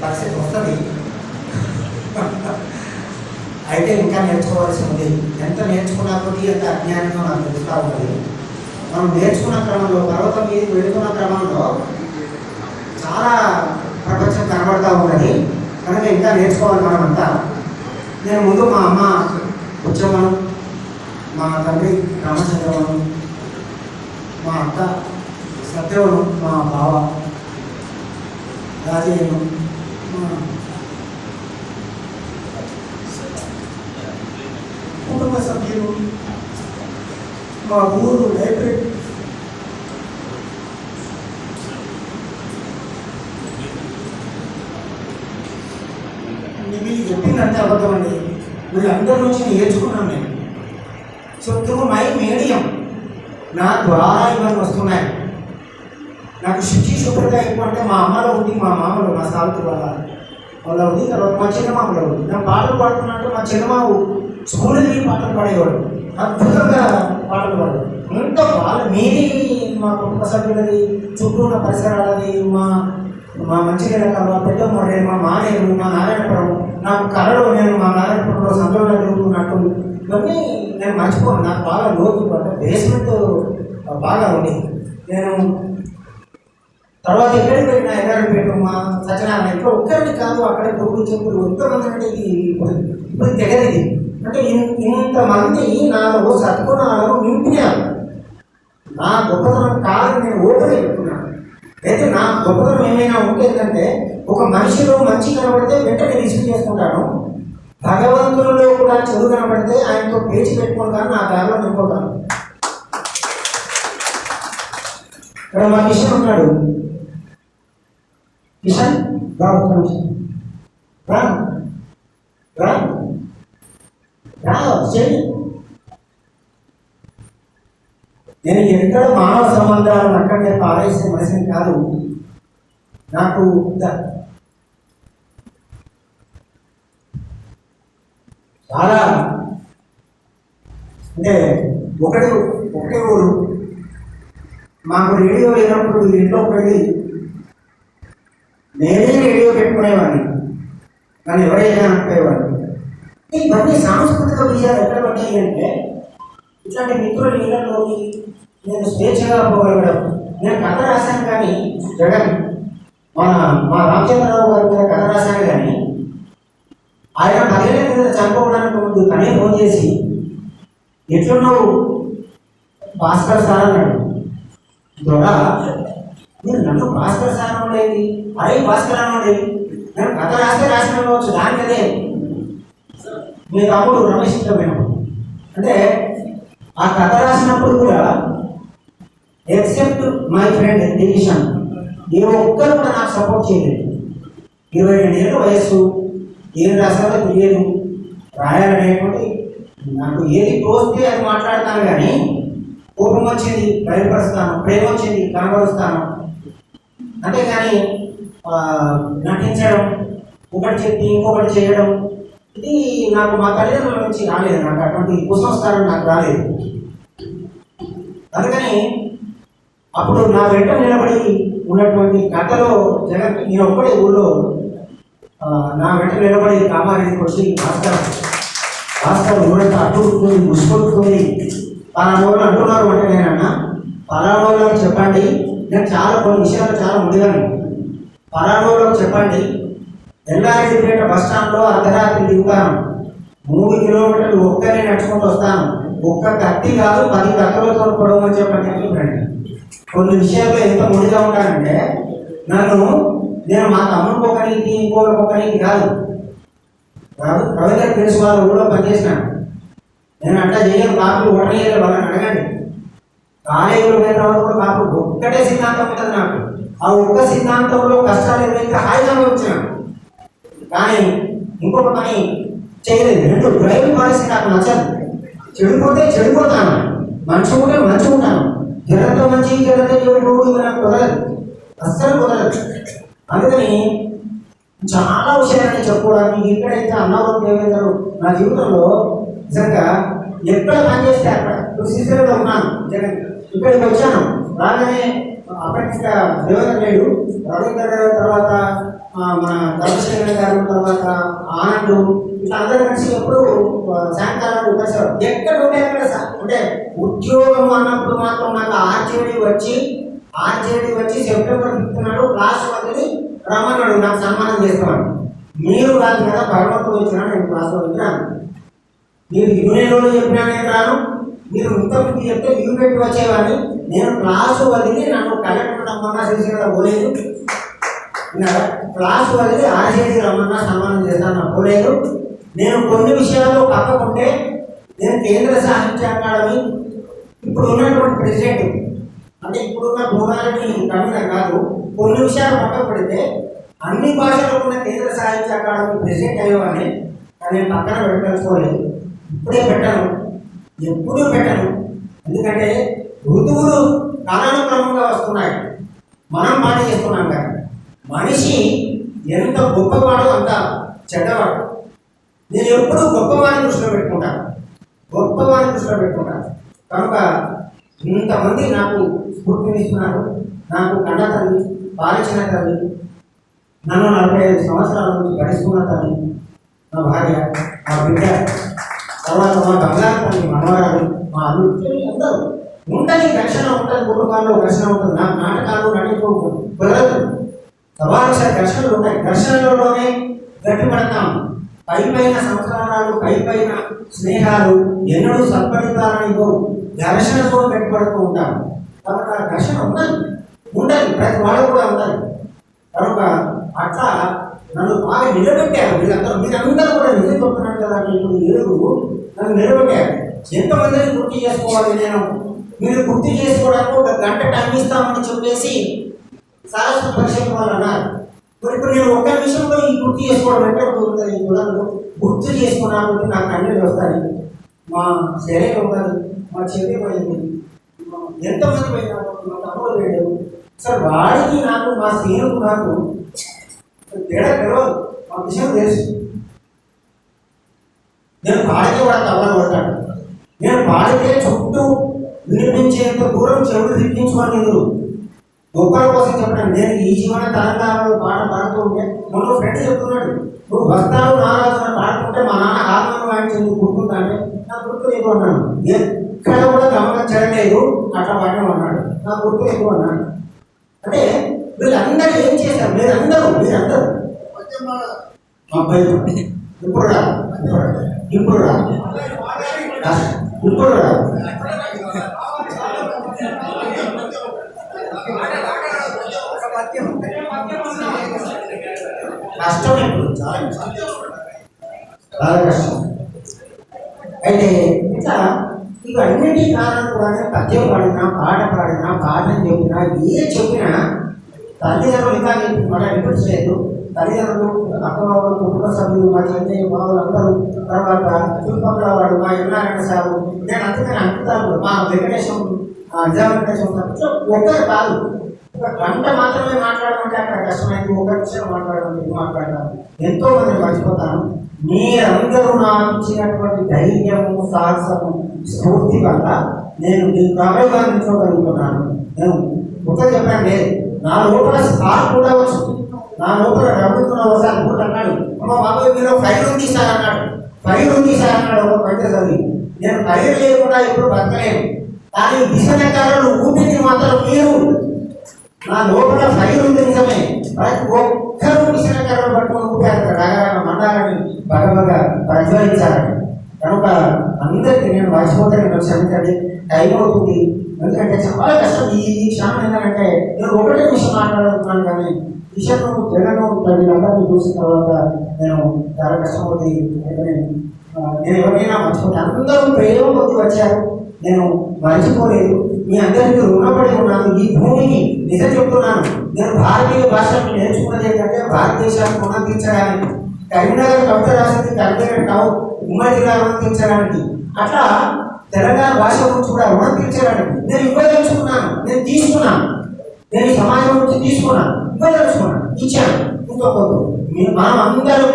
పరిస్థితి వస్తుంది. అయితే ఇంకా నేర్చుకోవాల్సి ఉంది. ఎంత నేర్చుకున్నా కొద్దీ ఎంత అజ్ఞానంగా నాకు తెలుస్తూ ఉంటుంది. మనం నేర్చుకున్న క్రమంలో, పర్వతం మీదకి వెళుతున్న క్రమంలో చాలా ప్రపంచం కనబడుతూ ఉన్నది. కనుక ఇంకా నేర్చుకోవాలి మనమంతా. నేను ముందు మా అమ్మ బుచ్చమ్మను, మా తండ్రి రామచంద్రమను, మా అక్క సత్యవను, మా బావ రాజయ్యను, కుటుంబ సభ్యులు, మా ఊరు లైబ్రరీ, మీరు చెప్పిందంటే అబద్ధం అండి. వీళ్ళందరి నుంచి నేర్చుకున్నాను నేను. సో త్రూ మై మీడియం నా ద్వారా ఇవన్నీ వస్తున్నాయి. నాకు శుభ్రత ఎక్కువ అంటే మా అమ్మలో ఉంది, మా మామలో, మా సాగుతూ వాళ్ళ ఉంది, తర్వాత మా చిన్నమామలో ఉంది. నా పాటలు పాడుతున్నట్టు మా చిన్నమావు స్కూల్కి పాటలు పాడేవాడు, అద్భుతంగా పాటలు పాడేవాడు. ఇంకా వాళ్ళు మీది మా కుటుంబ సభ్యులది, చుట్టూ ఉన్న పరిసరాలది, మా మంచినీళ్ళ కళ, పెద్ద మొర్రే, మా మానేరు, మా నారాయణపురం, నాకు కళలో నేను మా నారాయణపురంలో సంతోషంగా తిరుగుతున్నట్టు ఇవన్నీ నేను మర్చిపోను. నాకు బాగా లోతు అంటే బేస్మెంట్ బాగా ఉంది. నేను తర్వాత ఎక్కడికి వెళ్ళినా ఎర్రాడిపేట, మా సత్యనారాయణ, ఇక్కడ ఒక్కరిని కాదు, అక్కడ గురువులు చెప్పులు ఎంతమంది అంటే ఇప్పుడు తెగలేదు. అంటే ఇంతమంది నాలో సత్గుణాలను నింపినారు. నా గొప్పతనం కాదని నేను ఓపెన్ చెప్తున్నాను. అయితే నా గొప్పతనం ఏమైనా ఉంటుందంటే, ఒక మనిషిలో మంచి కనబడితే వెంటనే రిసీవ్ చేసుకుంటాను. భగవంతునిలో కూడా చెడు కనబడితే ఆయనతో పేచి పెట్టుకుంటాను, నా దారిలో నింపుతాను. ఇక్కడ మా కిషన్ ఉన్నాడు. కిషన్ నేను ఎక్కడ మానవ సంబంధాలను అక్కడే పారేసే మనిషిని కాదు. నాకు చాలా అంటే ఒకటే ఊరు. మాకు రేడియో లేనప్పుడు ఇంట్లోకి వెళ్ళి నేనే రేడియో పెట్టుకునేవాడిని, కానీ ఎవరైనా అనుకునేవాడిని. ఇవన్నీ సాంస్కృతిక విషయాలు ఎక్కడ పడ్డాయి అంటే, ఇట్లాంటి మిత్రుల ఇళ్లలోకి నేను స్వేచ్ఛగా పోగలగడం. నేను కథ రాశాను కానీ జగన్ మా రామచంద్రరావు గారి మీద కథ రాశాను కానీ ఆయన 10 ఏళ్ల మీద చనిపోవడానికి ముందు తనే ఫోన్ చేసి, ఎట్లున్నావు భాస్కర్ సార్ అన్నాడు. ద్వారా నేను నన్ను భాస్కర్ సార్ ఉండేది, అరే భాస్కర్ అని ఉండేది. నేను కథ రాసినవచ్చు దానికి అదే మీ తమ్ముడు రమేష్ అంటే ఆ కథ రాసినప్పుడు కూడా ఎక్సెప్ట్ మై ఫ్రెండ్ డివిజన్ ఏ ఒక్కరు కూడా నాకు సపోర్ట్ చేయలేదు. 22 ఏళ్ళ వయస్సు, ఏం రాసాలో తెలియదు. రాయాలనేటువంటి నాకు ఏది తోస్తే అది మాట్లాడతాను, కానీ కోపం వచ్చింది బయలుపరుస్తాను, ప్రేమ వచ్చింది కనబరుస్తాను. అంతేగాని నటించడం, ఒకటి చెప్పి ఇంకొకటి చేయడం, ఇది నాకు మా తల్లిదండ్రుల నుంచి రాలేదు. నాకు అటువంటి కుసంస్కారం నాకు రాలేదు. అందుకని అప్పుడు నా వెంట నిలబడి ఉన్నటువంటి గతలో జగన్ నేను ఒక్కడే ఊళ్ళో నా వెంట నిలబడి కామారెడ్డికి వచ్చి భాస్కర్ ఊరంతా అట్టుకుని ముసుకొట్టుకొని పలానోళ్ళు అంటున్నారు అంటే నేనన్నా పలానోళ్ళకి చెప్పండి, నేను కొన్ని విషయాలు చాలా ముందుగానే పలానోళ్ళకి చెప్పండి, ఎల్లారెడ్డిపేట బస్ స్టాండ్లో అర్ధరాత్రి దిగుతాను, 3 కిలోమీటర్లు ఒక్కనే నడుచుకుంటూ వస్తాను, ఒక్క కత్తి కాదు 10 కత్తులతో పొడవని చెప్పండి. కొన్ని విషయాల్లో ఎంత ముడిగా ఉంటానంటే, నేను మా తమ్ముడికి ఒక నీతి, ఇంకోళ్ళకి ఒక నీతి కాదు. రవీంద్ర ప్రిన్స్ వాళ్ళ ఊళ్ళో పనిచేసినాను. నేను అట్లా చేయను, కాపులు ఓటనేయాలి, వాళ్ళని అడగండి. కాలేజీలో పోయిన తర్వాత కూడా కాపులు ఒక్కటే సిద్ధాంతం ఉంటుంది నాకు. ఆ ఒక్క సిద్ధాంతంలో కష్టాలు ఏదైతే హాయిగా వచ్చినాను, కానీ ఇంకొక పని చేయలేదు. 2 డ్రైవింగ్ పాలసీ నాకు నచ్చదు. చెడిపోతే చెడిపోతాను, మంచిగా ఉంటే మంచిగా ఉంటాను. జనంతో మంచి జనంతో ఇవి నాకు కుదరదు, అస్సలు కుదరదు. అందుకని చాలా విషయాన్ని చెప్పుకోవడానికి ఇక్కడైతే అన్నవరం దేవేంద్ర నా జీవితంలో నిజంగా ఎక్కడ పనిచేస్తే అక్కడ సిసిలో ఉన్నాను. ఇక్కడికి వచ్చాను రాగానే అప్పటికి దేవేంద్ర లేడు, రవీంద్ర తర్వాత మన ధర్మశేఖర్ గారు, తర్వాత ఆనంద్, ఇట్లా అందరూ కలిసి ఎప్పుడు సాయంకాలం కలిసేవారు. ఎక్కడ ఉంటే అక్కడ అంటే ఉద్యోగం అన్నప్పుడు మాత్రం నాకు ఆర్జేడీ వచ్చి సెప్టెంబర్ 5th నాడు క్లాస్ వదిలి రమ్మన్నాడు, నాకు సన్మానం చేసేవాడు. మీరు కాదు కదా, భగవంతుడు వచ్చినా నేను క్లాస్ వదిలి రాను. మీరు యూనియన్లో చెప్పినా నేను రాను, మీరు ఇంతకుముందు చెప్తే లీవ్ పెట్టి వచ్చేవాడిని. నేను క్లాసు వదిలి నన్ను కలెక్టర్ రమ్మన్నా శ్రీశైలంలో పోలేదు, క్లాసు వదిలి ఆర్జేడీ రమ్మన్నా సన్మానం చేస్తాను పోలేదు. నేను కొన్ని విషయాల్లో పక్కకుంటే నేను కేంద్ర సాహిత్య అకాడమీ ఇప్పుడు ఉన్నటువంటి ప్రెసిడెంట్, అంటే ఇప్పుడున్న భూమాలని కన్వీనర్ కాదు, కొన్ని విషయాలు పక్కకు పెడితే అన్ని భాషలకు ఉన్న కేంద్ర సాహిత్య అకాడమీ ప్రెసిడెంట్ అయ్యేవాడిని. కానీ నేను పక్కన పెట్టదలుచుకోలేదు, ఇప్పుడే పెట్టను, ఎప్పుడూ పెట్టను. ఎందుకంటే ఋతువులు కాలానుక్రమంగా వస్తున్నాయి, మనం మాట చేస్తున్నాం కదా. మనిషి ఎంత గొప్పవాడో అంత చెడ్డవాడు. నేను ఎప్పుడూ గొప్పవాడిని దృష్టిలో పెట్టుకుంటాను. కనుక ఇంతమంది నాకు స్ఫూర్తినిస్తున్నారు. నాకు కన్న తల్లి, పాలించిన తల్లి, నన్ను 45 సంవత్సరాల నుంచి గడిస్తున్న తల్లి, నా భార్య, మా బిడ్డ, తర్వాత మా బంగారు తల్లి, మనవరాలు, మా అల్లుడు, అందరూ ఉంటుంది. ఘర్షణ ఉంటుంది, కుటుంబాల్లో ఘర్షణ ఉంటుంది. నాకు నాటకాలు కుదరదు, సభాష ఘర్షణలు ఉంటాయి. ఘర్షణలలోనే గట్టిపడతాం. పైపైన సంస్కారాలు, పైపైన స్నేహాలు ఎన్నడూ సత్ఫలితాలని ఘర్షణతో గట్టిపడుతూ ఉంటాం. కాబట్టి ఆ ఘర్షణ ఉండాలి, ప్రతి వాళ్ళు కూడా ఉండాలి. కనుక అట్లా నన్ను బాగా నిలబెట్టారు. మీరందరూ కూడా నిజం చెప్తున్నాను కదా, ఇప్పుడు ఏడుగురు నన్ను నిలబెట్టారు. ఎంతమందిని గుర్తు చేసుకోవాలి నేను? మీరు గుర్తు చేసుకోవడానికి 1 గంట టైం ఇస్తామని చెప్పేసి సరస్వతి పరిషత్ వాళ్ళు అన్నారు. మరి ఇప్పుడు నేను ఒక్క విషయంలో ఈ గుర్తు చేసుకోవడం ఎక్కడ కుదురుతుంది? ఈ కులాలు గుర్తు చేసుకున్నామంటే నాకు అన్నీ వస్తాయి. మా శరీరం ఉన్నది, మా చెల్లి పోయింది, ఎంతమంది పోయినారు, మా తమ్ముడు పోయాడు. సార్ వాడికి నాకు, మా స్నేహితుడు నాకు తేడా తెలియదు, మా విషయం తెలుసు. నేను పాడితే వాడు తవ్వాలి కొడతాడు. నేను పాడితే చుట్టూ వినిపించేంత దూరం చెవులు దిక్కించుకొని గొప్పల కోసం చెప్పడం. నేను ఈ జీవన తరంగాలలో పాట పాడుతూ ఉంటే మొన్న ఫ్రెండ్ చెప్తున్నాడు, నువ్వు వస్తావు నారాజు పాడుతుంటే మా నాన్న హార్మోన్ వాయించింది గుర్తుందా అంటే నాకు గుర్తు లేదు అన్నాడు. ఎక్కడ కూడా గమనించడం లేదు, అట్లా పాడడం అన్నాడు. నాకు గుర్తు లేదు అన్నాడు. అంటే వీళ్ళందరూ ఏం చేశారు? మీరందరూ అబ్బాయి ఇప్పుడు రా కష్టం, ఇప్పుడు చాలా కష్టం. అయితే ఇట్లా ఇవన్నిటి కారణం కూడా పద్యం పాడినా, పాట పాడినా, పాఠం చెప్పినా, చెప్పినా తల్లిదండ్రులు ఇంకా మన రిపీట్స్ లేదు. తల్లిదండ్రులు, అక్కబాబులు, కుటుంబ సభ్యులు, మా చెల్లి బాబులు అందరూ, తర్వాత చుట్టుపక్కల వాడు, మా ఎన్నారాయణ సారు, నేను అందుకని అంటుతాను. మా వెంకటేశం, వెంకటేశం ఒక్కరు కాదు, 1 గంట మాత్రమే మాట్లాడమంటే అక్కడ కష్టమైంది. 1 నిమిషం మాట్లాడడం ఎంతో మంది మర్చిపోతాను. మీరందరూ నాకు ఇచ్చినటువంటి ధైర్యము, సాహసము, స్ఫూర్తి వల్ల నేను ప్రభావిగా నిల్చోగలుగుతున్నాను. నేను ఒక చెప్పాను లేదు, నా లోపల స్పార్క్ కూడా వచ్చింది. నా లోపల రమ్ముతున్న ఒకసారి కూడా అన్నాడు, అమ్మ బాబాయ్ మీరు ఫైర్ ఉంది సార్ అన్నాడు. ఒక పెద్ద చదివి నేను ఫైర్ లేకుండా ఎప్పుడు బతకలేను, కానీ విషయకారులు ఊపిరి మాత్రం మీరు. నా లోపల ఫైర్ ఉంది నిజమే, ప్రతి ఒక్కరూ విషయకారులు పట్టుకుని ఊపారు, మండాలని బాగా ప్రజ్వలించాలని. కనుక అందరికీ నేను మర్చిపోతాను, క్షమించండి, టైం అవుతుంది. ఎందుకంటే చాలా కష్టం ఈ క్షణం. ఎందుకంటే నేను ఒకటే విషయం మాట్లాడుతున్నాను, కానీ విషయం జగన్ వీళ్ళందరినీ చూసిన తర్వాత నేను చాలా కష్టమవుతుంది. నేను ఎవరైనా మర్చిపోతాను. అందరూ ప్రేమ కొద్ది వచ్చారు, నేను మర్చిపోలేదు. మీ అందరికీ రుణపడి ఉన్నాను. ఈ భూమికి నిజం చెప్తున్నాను, నేను భారతీయ భాషను నేర్చుకున్నది ఏంటంటే భారతదేశాన్ని పునర్తించడానికి. కరీంనగర్ కవిత రాసింది కరీంనగర్ టౌన్ ఉమ్మడి జిల్లా రుణతించడానికి. అట్లా తెలంగాణ భాష గురించి కూడా రుణతించడానికి నేను ఇవ్వదలుచుకున్నాను. నేను తీసుకున్నాను, నేను ఈ సమాజం నుంచి తీసుకున్నాను, ఇవ్వదలుచుకున్నాను, ఇచ్చాను. చూసుకోకూడదు. మనం అందరూ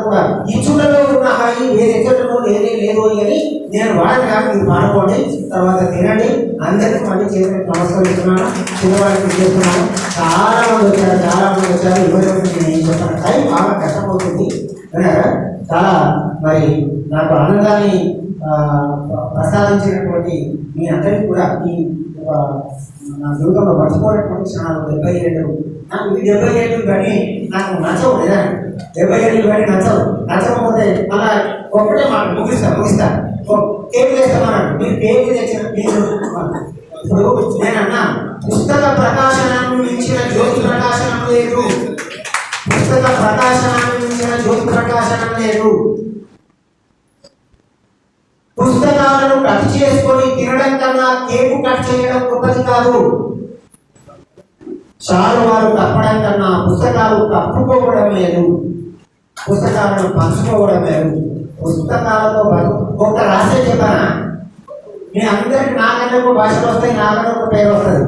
కూడా ఇచ్చులలో ఉన్న హాయి వేరెక్కడలో లేదే లేదు అని నేను వాడని కాదు, మీరు మానుకోండి, తర్వాత తినండి. అందరికీ మళ్ళీ చేసి నమస్కరిస్తున్నాను, చిన్నవాడికి చేస్తున్నాను. చాలా మంది వచ్చారు. ఎవరికి నేను ఏం చెప్పాను, టైం బాగా కష్టమవుతుంది. చాలా మరి నాకు ఆనందాన్ని ప్రసాదించినటువంటి మీ అందరికీ కూడా ఈ నా జీవితంలో మర్చిపోయినటువంటి క్షణాలు 70 ఏళ్ళు. నాకు ఈ 70 ఏళ్ళు కానీ నాకు నచ్చవు లేదా, 70 ఏళ్ళు కానీ నచ్చకపోతే అలా ఒక్కటే మాట ముగిస్తా. కేక్ వేస్తామన్నాడు, మీరు కేక్ తెచ్చిన మీరు ఇప్పుడు నేనన్నా పుస్తక ప్రకాశనాన్ని మించిన జ్యోతి ప్రకాశనం లేదు. పుస్తక ప్రకాశనాన్ని మించిన జ్యోతి ప్రకాశనం లేదు. పుస్తకాలను కట్ చేసుకొని తినడం కన్నా కేకు కట్ చేయడం గొప్పది కాదు. చాలు వారు తప్పడం కన్నా పుస్తకాలు తప్పుకోవడం లేదు, పుస్తకాలను పంచుకోవడం లేదు. పుస్తకాలతో ఒక రాసే చెప్పానా, మీ అందరికి నాకన్నా ఒక భాషలు వస్తాయి, నాకన్నా ఒక పేరు వస్తుంది.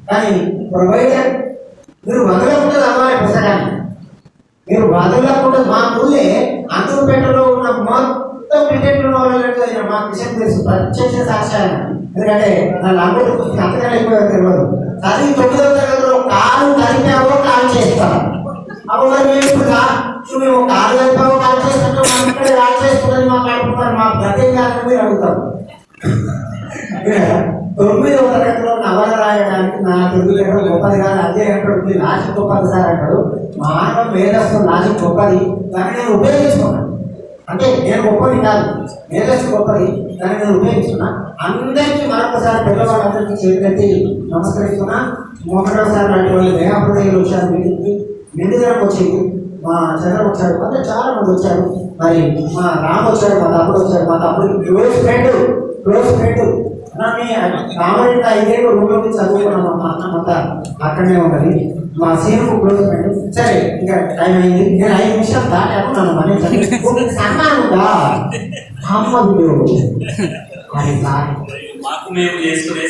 కానీ ప్రొవైడర్ మీరు వదలకుండా చదవాలి పుస్తకాన్ని. మీరు వదలకుండా మా ఊళ్ళే అంతూరుపేటలో ఉన్న మొత్తం క్రికెట్లో వాళ్ళకి మా విషయం తెలుసు, ప్రత్యక్ష సాక్ష్యాలు. ఎందుకంటే నా లంబోటి పుస్తకం అంతగా అయిపోయారు తెలియదు. చదివి 9వ తరగతిలో కాలు కలిపావో కాలు చేస్తాం. అప్పుడు మరి మేము ఇప్పుడు మేము కాలు కలిపావో కాలు చేస్తుంటే మా ఇక్కడే రాజు చేస్తుందని మాట్లాడుకుంటారు. మా ప్రత్యేక కారణం మీరు అడుగుతారు. 9వ తరగతిలో నవల రాయడానికి నా తెలుగు ఎక్కడ గొప్పది కాదు, అదే అంటాడు లాజిక్ గొప్పది సార్ అంటాడు. మానవ మేధస్సు లాజిక్ గొప్పది, దాన్ని నేను ఉపయోగించుకున్నాను. అంటే నేను గొప్పది కాదు, మేధస్సు గొప్పది, దాన్ని నేను ఉపయోగించుకున్నా. అందరికీ మరొకసారి పిల్లవాళ్ళందరికీ చేతి నమస్కరిస్తున్నా. మోహన్ సార్ లాంటి వాళ్ళు దయాహృదయాలు వచ్చారు, మీటింగ్కి నిండుదలకు వచ్చింది. మా చంద్ర వచ్చాడు, అంటే చాలా మంది వచ్చారు. మరి మా రామ్ వచ్చాడు, మా తమ్ముడు వచ్చాడు. మా తమ్ముడికి క్లోజ్ ఫ్రెండ్ రామరెడ్డి 5 ఏళ్ళు రూమ్లోకి చదువుకున్నాం. మా అన్నంతా అక్కడనే ఉన్నది. మా సీఎం క్లోజ్ ఫ్రెండ్. సరే ఇక టైం అయింది, నేను 5 నిమిషాలు దాటాను. నన్ను మళ్ళీ సన్నానుగా అమ్మ మాకు మేము చేసుకునే